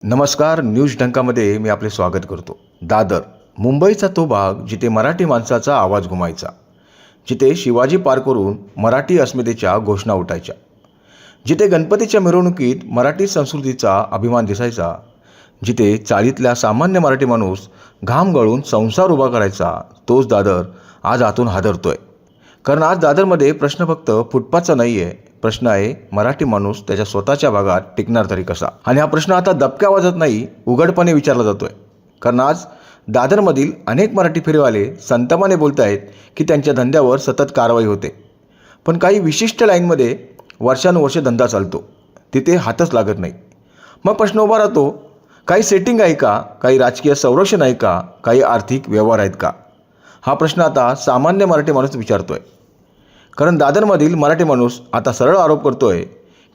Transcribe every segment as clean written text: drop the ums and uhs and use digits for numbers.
नमस्कार. न्यूज डंकामध्ये मी आपले स्वागत करतो. दादर मुंबईचा तो भाग जिथे मराठी माणसाचा आवाज घुमायचा, जिथे शिवाजी पार्क करून मराठी अस्मितेच्या घोषणा उठायच्या, जिथे गणपतीच्या मिरवणुकीत मराठी संस्कृतीचा अभिमान दिसायचा, जिथे चाळीतल्या सामान्य मराठी माणूस घाम गळून संसार उभा करायचा, तोच दादर आज आतून हादरतोय. कारण आज दादरमध्ये प्रश्न फक्त फुटपाथचा नाही आहे, प्रश्न आहे मराठी माणूस त्याच्या स्वतःच्या भागात टिकणार तरी कसा. आणि हा प्रश्न आता दबक्या आवाजात नाही, उघडपणे विचारला जातोय. कारण आज दादरमधील अनेक मराठी फेरीवाले संतापाने बोलत आहेत की त्यांच्या धंद्यावर सतत कारवाई होते, पण काही विशिष्ट लाईनमध्ये वर्षानुवर्ष धंदा चालतो, तिथे हातच लागत नाही. मग प्रश्न उभा राहतो, काही सेटिंग आहे का, काही राजकीय संरक्षण आहे का, काही आर्थिक व्यवहार आहेत का? हा प्रश्न आता सामान्य मराठी माणूस विचारतोय. कारण दादरमधील मराठी माणूस आता सरळ आरोप करतोय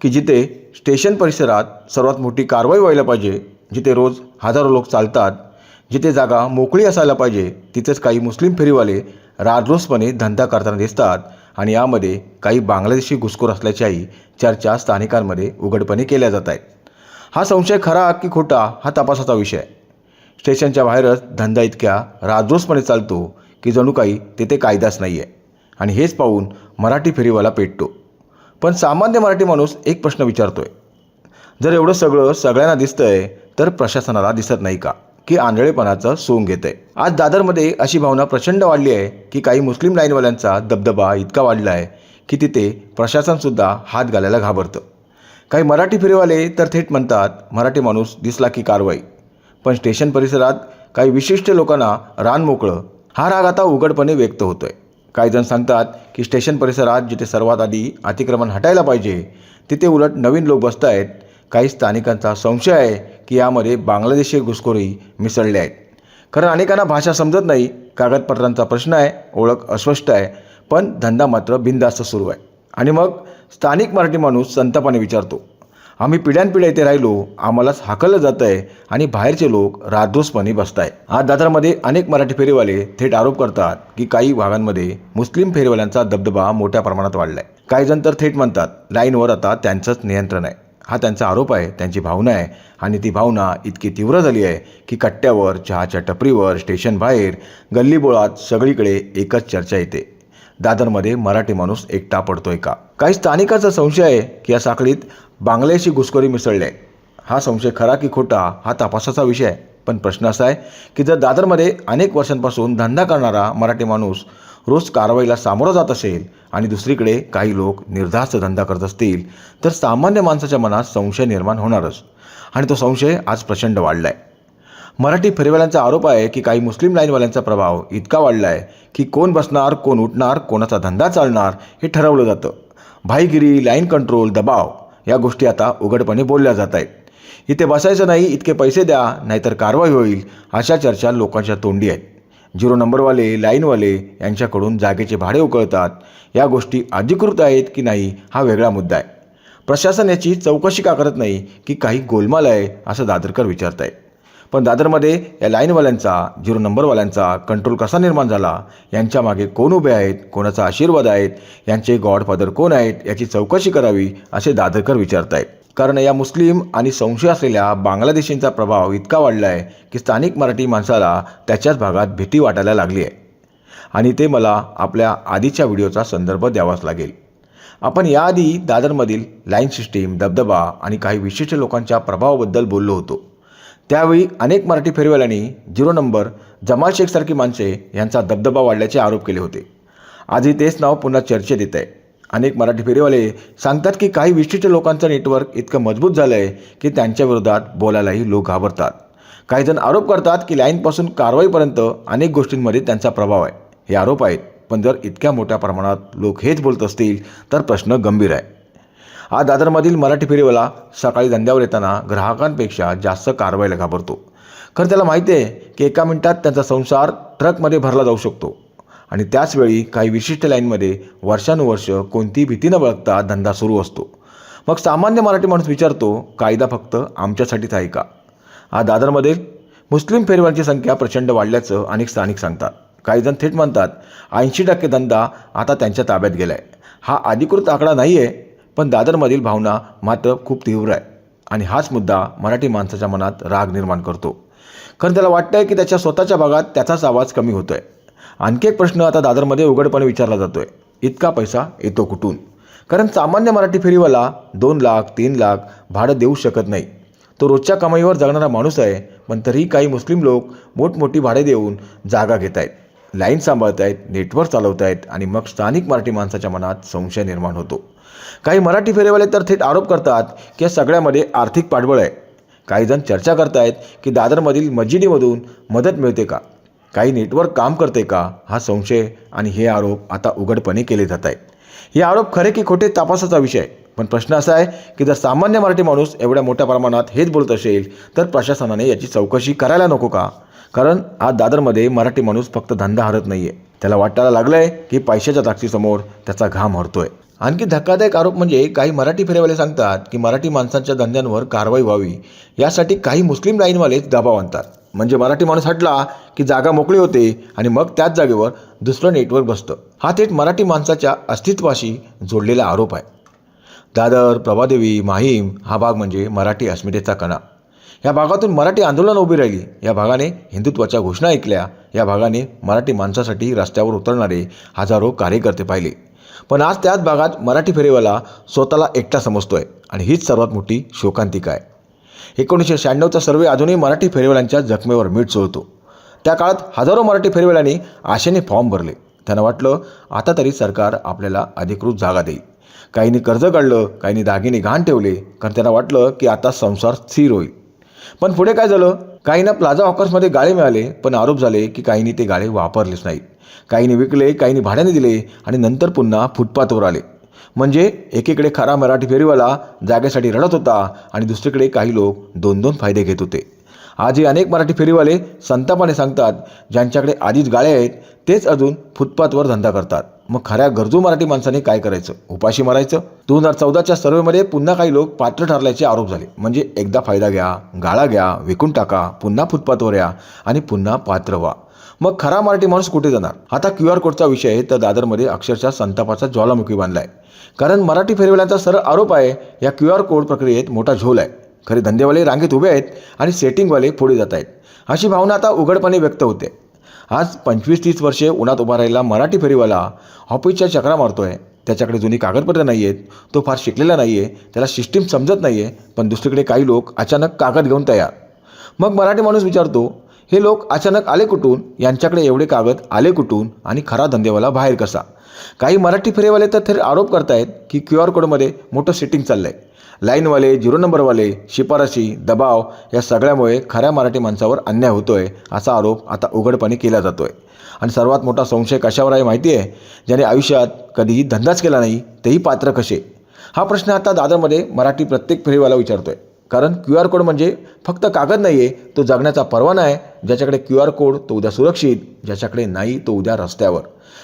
की जिथे स्टेशन परिसरात सर्वात मोठी कारवाई व्हायला पाहिजे, जिथे रोज हजारो लोक चालतात, जिथे जागा मोकळी असायला पाहिजे, तिथेच काही मुस्लिम फेरीवाले राजरोसपणे धंदा करताना दिसतात. आणि यामध्ये काही बांगलादेशी घुसखोर असल्याच्याही चर्चा स्थानिकांमध्ये उघडपणे केल्या जात आहेत. हा संशय खरा की खोटा हा तपासाचा विषय आहे. स्टेशनच्या बाहेरच धंदा इतक्या राजरोसपणे चालतो की जणू काही तिथे कायदाच नाही आहे. आणि हेच पाहून मराठी फेरीवाला पेटतो. पण सामान्य मराठी माणूस एक प्रश्न विचारतोय, जर एवढं सगळं सगळ्यांना दिसतंय तर प्रशासनाला दिसत नाही का, की आंधळेपणाचं सोंग घेतंय? आज दादरमध्ये अशी भावना प्रचंड वाढली आहे की काही मुस्लिम लाईनवाल्यांचा दबदबा इतका वाढला आहे की तिथे प्रशासनसुद्धा हात घालायला घाबरतं. काही मराठी फेरीवाले तर थेट म्हणतात, मराठी माणूस दिसला की कारवाई. पण स्टेशन परिसरात काही विशिष्ट लोकांना रान मोकळं, हा राग आता उघडपणे व्यक्त होतोय. काही जण सांगतात की स्टेशन परिसरात जिथे सर्वात आधी अतिक्रमण हटायला पाहिजे, तिथे उलट नवीन लोक बसत आहेत. काही स्थानिकांचा संशय आहे की यामध्ये बांगलादेशी घुसखोरी मिसळले आहेत. कारण अनेकांना भाषा समजत नाही, कागदपत्रांचा प्रश्न आहे, ओळख अस्पष्ट आहे, पण धंदा मात्र बिनधास्त सुरू आहे. आणि मग स्थानिक मराठी माणूस संतापाने विचारतो, आम्ही पिढ्यानपिढ्या इथे राहिलो, आम्हालाच हाकललं जातं आहे आणि बाहेरचे लोक राजरोसपणे बसत आहेत. आज दादरमध्ये अनेक मराठी फेरीवाले थेट आरोप करतात की काही भागांमध्ये मुस्लिम फेरीवाल्यांचा दबदबा मोठ्या प्रमाणात वाढला आहे. काही जण तर थेट म्हणतात, लाईनवर आता त्यांचंच नियंत्रण आहे. हा त्यांचा आरोप आहे, त्यांची भावना आहे. आणि ती भावना इतकी तीव्र झाली आहे की कट्ट्यावर, चहाच्या टपरीवर, स्टेशन बाहेर, गल्लीबोळात सगळीकडे एकच चर्चा येते, दादरमध्ये मराठी माणूस एकटा पडतोय का? काही स्थानिकांचा संशय आहे की या साखळीत बांगलादेशी घुसखोरी मिसळली आहे. हा संशय खरा की खोटा हा तपासाचा विषय आहे. पण प्रश्न असा आहे की जर दादरमध्ये अनेक वर्षांपासून धंदा करणारा मराठी माणूस रोज कारवाईला सामोरा जात असेल आणि दुसरीकडे काही लोक निर्धास्त धंदा करत असतील, तर सामान्य माणसाच्या मनात संशय निर्माण होणारच. आणि तो संशय आज प्रचंड वाढला आहे. मराठी फेरीवाल्यांचा आरोप आहे की काही मुस्लिम लाईनवाल्यांचा प्रभाव इतका वाढला आहे की कोण बसणार, कोण उठणार, कोणाचा धंदा चालणार हे ठरवलं जातं. भाईगिरी, लाईन कंट्रोल, दबाव या गोष्टी आता उघडपणे बोलल्या जात आहेत. इथे बसायचं नाही, इतके पैसे द्या नाहीतर कारवाई होईल, अशा चर्चा लोकांच्या तोंडी आहेत. 0 नंबरवाले, लाईनवाले यांच्याकडून जागेचे भाडे उकळतात. या गोष्टी अधिकृत आहेत की नाही हा वेगळा मुद्दा आहे. प्रशासन याची चौकशी का करत नाही की काही गोलमाल आहे असं दादरकर विचारत आहेत. पण दादरमध्ये या लाईनवाल्यांचा, 0 नंबरवाल्यांचा कंट्रोल कसा निर्माण झाला, यांच्या मागे कोण उभे आहेत, कोणाचा आशीर्वाद आहेत, यांचे गॉडफादर कोण आहेत, याची चौकशी करावी असे दादरकर विचारत आहेत. कारण या मुस्लिम आणि संशय असलेल्या बांगलादेशींचा प्रभाव इतका वाढला आहे की स्थानिक मराठी माणसाला त्याच्याच भागात भीती वाटायला लागली आहे. आणि ते मला आपल्या आधीच्या व्हिडिओचा संदर्भ द्यावाच लागेल. आपण याआधी दादरमधील लाईन सिस्टीम, दबदबा आणि काही विशिष्ट लोकांच्या प्रभावाबद्दल बोललो होतो. त्यावेळी अनेक मराठी फेरीवाल्यांनी 0 नंबर, जमाल शेखसारखी माणसे यांचा दबदबा वाढल्याचे आरोप केले होते. आजही तेच नाव पुन्हा चर्चेत येत आहे. अनेक मराठी फेरीवाले सांगतात की काही विशिष्ट लोकांचं नेटवर्क इतकं मजबूत झालं आहे की त्यांच्या विरोधात बोलायलाही लोक घाबरतात. काही जण आरोप करतात की लाईनपासून कारवाईपर्यंत अनेक गोष्टींमध्ये त्यांचा प्रभाव आहे. हे आरोप आहेत, पण जर इतक्या मोठ्या प्रमाणात लोक हेच बोलत असतील तर प्रश्न गंभीर आहे. आज दादरमधील मराठी फेरीवाला सकाळी धंद्यावर येताना ग्राहकांपेक्षा जास्त कारवाईला घाबरतो. कारण त्याला माहिती आहे की एका मिनिटात त्यांचा संसार ट्रकमध्ये भरला जाऊ शकतो. आणि त्याचवेळी काही विशिष्ट लाईनमध्ये वर्षानुवर्ष कोणतीही भीती न बाळगता धंदा सुरू असतो. मग सामान्य मराठी माणूस विचारतो, कायदा फक्त आमच्यासाठीच आहे का? आज दादरमध्ये मुस्लिम फेरीवाल्यांची संख्या प्रचंड वाढल्याचं अनेक स्थानिक सांगतात. काही जण थेट म्हणतात 80% धंदा आता त्यांच्या ताब्यात गेला आहे. हा अधिकृत आकडा नाही आहे, पण दादरमधील भावना मात्र खूप तीव्र आहे. आणि हाच मुद्दा मराठी माणसाच्या मनात राग निर्माण करतो. कारण त्याला वाटतंय की त्याच्या स्वतःच्या भागात त्याचाच आवाज कमी होतोय. आणखी एक प्रश्न आता दादरमध्ये उघडपणे विचारला जातोय, इतका पैसा येतो कुठून? कारण सामान्य मराठी फेरीवाला 2 लाख 3 लाख भाडं देऊ शकत नाही. तो रोजच्या कमाईवर जगणारा माणूस आहे. पण तरीही काही मुस्लिम लोक मोठमोठी भाडे देऊन जागा घेत आहेत, लाईन सांभाळत आहेत, नेटवर्क चालवत आहेत आणि मग स्थानिक मराठी माणसाच्या मनात संशय निर्माण होतो. काही मराठी फेरीवाले तर थेट आरोप करतात की या सगळ्यामध्ये आर्थिक पाठबळ आहे. काही जण चर्चा करतायत की दादरमधील मस्जिदीमधून मदत मिळते का, काही नेटवर्क काम करते का. हा संशय आणि हे आरोप आता उघडपणे केले जात आहेत. हे आरोप खरे की खोटे तपासाचा विषय आहे. पण प्रश्न असा आहे की जर सामान्य मराठी माणूस एवढ्या मोठ्या प्रमाणात हेच बोलत असेल तर प्रशासनाने याची चौकशी करायला नको का? कारण आज दादरमध्ये मराठी माणूस फक्त धंदा हरत नाही आहे, त्याला वाटायला लागलं आहे की पैशाच्या ताकदीसमोर त्याचा घाम हरतोय. आणखी धक्कादायक आरोप म्हणजे काही मराठी फेरीवाले सांगतात की मराठी माणसांच्या धंद्यांवर कारवाई व्हावी यासाठी काही मुस्लिम लाईनवालेच दबाव आणतात. म्हणजे मराठी माणूस हटला की जागा मोकळी होते आणि मग त्याच जागेवर दुसरं नेटवर्क बसतं. हा थेट मराठी माणसाच्या अस्तित्वाशी जोडलेला आरोप आहे. दादर, प्रभादेवी, माहीम हा भाग म्हणजे मराठी अस्मितेचा कणा. या भागातून मराठी आंदोलन उभी राहिली. या भागाने हिंदुत्वाच्या घोषणा ऐकल्या. या भागाने मराठी माणसासाठी रस्त्यावर उतरणारे हजारो कार्यकर्ते पाहिले. पण आज त्याच भागात मराठी फेरीवाला स्वतःला एकटा समजतोय आणि हीच सर्वात मोठी शोकांतिका आहे. 1996चा सर्वे अजूनही मराठी फेरीवाल्यांच्या जखमेवर मीठ चोळतो. त्या काळात हजारो मराठी फेरीवाल्यांनी आशेने फॉर्म भरले. त्यांना वाटलं आता तरी सरकार आपल्याला अधिकृत जागा देईल. काहींनी कर्ज काढलं, काहींनी दागिने गहाण ठेवले, कारण त्यांना वाटलं की आता संसार स्थिर होईल. पण पुढे काय झालं? काहींना प्लाझा हॉकर्समध्ये गाळे मिळाले, पण आरोप झाले की काहींनी ते गाळे वापरलेच नाहीत. काहींनी विकले, काहींनी भाड्याने दिले आणि नंतर पुन्हा फुटपाथवर आले. म्हणजे एकीकडे खरा मराठी फेरीवाला जागेसाठी रडत होता आणि दुसरीकडे काही लोक 2-2 फायदे घेत होते. आजही अनेक मराठी फेरीवाले संतापाने सांगतात, ज्यांच्याकडे आधीच गाळे आहेत तेच अजून फुटपाथवर धंदा करतात. मग खऱ्या गरजू मराठी माणसाने काय करायचं? उपाशी मारायचं? 2014च्या सर्वेमध्ये पुन्हा काही लोक पात्र ठरल्याचे आरोप झाले. म्हणजे एकदा फायदा घ्या, गाळा घ्या, विकून टाका, पुन्हा फुटपाथवर या आणि पुन्हा पात्र व्हा. मग खरा मराठी माणूस कुठे जाणार? आता QR कोडचा विषय तर दादरमध्ये अक्षरशः संतापाचा ज्वालामुखी बांधलाय. कारण मराठी फेरीवाल्यांचा सरळ आरोप आहे या QR कोड प्रक्रियेत मोठा झोल आहे. खरे धंदेवाले रांगेत उभे आहेत आणि सेटिंगवाले पुढे जात आहेत, अशी भावना आता उघडपणे व्यक्त होते. आज 25-30 वर्षे उन्हात उभा राहिलेला मराठी फेरीवाला ऑफिसच्या चक्रा मारतोय. त्याच्याकडे जुनी कागदपत्र नाही आहेत, तो फार शिकलेला नाही आहे, त्याला सिस्टीम समजत नाही आहे. पण दुसरीकडे काही लोक अचानक कागद घेऊन तयार. मग मराठी माणूस विचारतो, हे लोक अचानक आले कुठून? यांच्याकडे एवढे कागद आले कुठून? आणि खरा धंदेवाला बाहेर कसा? काही मराठी फेरीवाले तर थेट आरोप करतायत की QR कोडमध्ये मोठं सेटिंग चाललं आहे. लाईनवाले, 0 नंबरवाले, शिफारशी, दबाव या सगळ्यामुळे खऱ्या मराठी माणसावर अन्याय होतोय असा आरोप आता उघडपणे केला जातोय. आणि सर्वात मोठा संशय कशावर आहे माहिती आहे? ज्याने आयुष्यात कधीही धंदाच केला नाही तेही पात्र कसे? हा प्रश्न आता दादरमध्ये मराठी प्रत्येक फेरीवाला विचारतोय. कारण QR कोड म्हणजे फक्त कागद नाही आहे, तो जगण्याचा परवाना आहे. ज्याच्याकडे QR कोड तो उद्या सुरक्षित, ज्याच्याकडे नाही तो उद्या रस्त्यावर.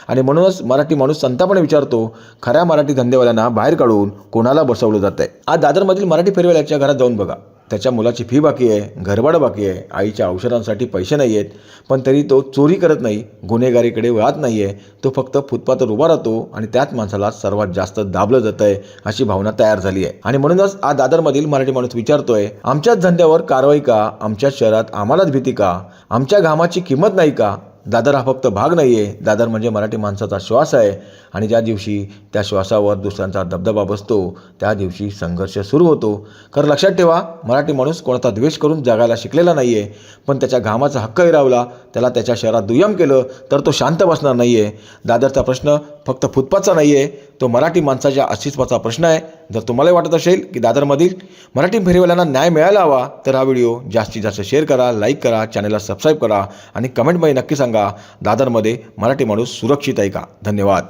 आणि म्हणूनच मराठी माणूस संतापाने विचारतो, खऱ्या मराठी धंदेवाल्यांना बाहेर काढून कोणाला बसवलं जात आहे? आज दादरमधील मराठी फेरीवाल्याच्या घरात जाऊन बघा. त्याच्या मुलाची फी बाकी आहे, घरभाडं बाकी आहे, आईच्या औषधांसाठी पैसे नाही आहेत. पण तरी तो चोरी करत नाही, गुन्हेगारीकडे वळत नाही आहे. तो फक्त फुटपाथवर उभा राहतो आणि त्याच माणसाला सर्वात जास्त दाबलं जात आहे अशी भावना तयार झाली आहे. आणि म्हणूनच आज दादरमधील मराठी माणूस विचारतोय, आमच्याच धंद्यावर कारवाई का? आमच्या शहरात आम्हालाच भीती का? आमच्या घामाची किंमत नाही का? दादर हा फक्त भाग नाही आहे, दादर म्हणजे मराठी माणसाचा श्वास आहे. आणि ज्या दिवशी त्या श्वासावर दुसऱ्यांचा दबदबा बसतो त्या दिवशी संघर्ष सुरू होतो. कारण लक्षात ठेवा, मराठी माणूस कोणाचा द्वेष करून जगायला शिकलेला नाही आहे. पण त्याच्या घामाचा हक्क हिरावला, त्याला त्याच्या शहरात दुय्यम केलं तर तो शांत बसणार नाही आहे. दादरचा प्रश्न फक्त फुटपाथचा नाही आहे, तो मराठी माणसाच्या अस्तित्वाचा प्रश्न आहे. जर तुम्हाला वाटत असेल की दादरमधील मराठी फेरीवाल्यांना न्याय मिळायला हवा तर हा व्हिडिओ जास्तीत जास्त शेअर करा, लाईक करा, चॅनलला सबस्क्राईब करा आणि कमेंटमध्ये नक्की सांगा, दादरमध्ये मराठी माणूस सुरक्षित आहे का? धन्यवाद.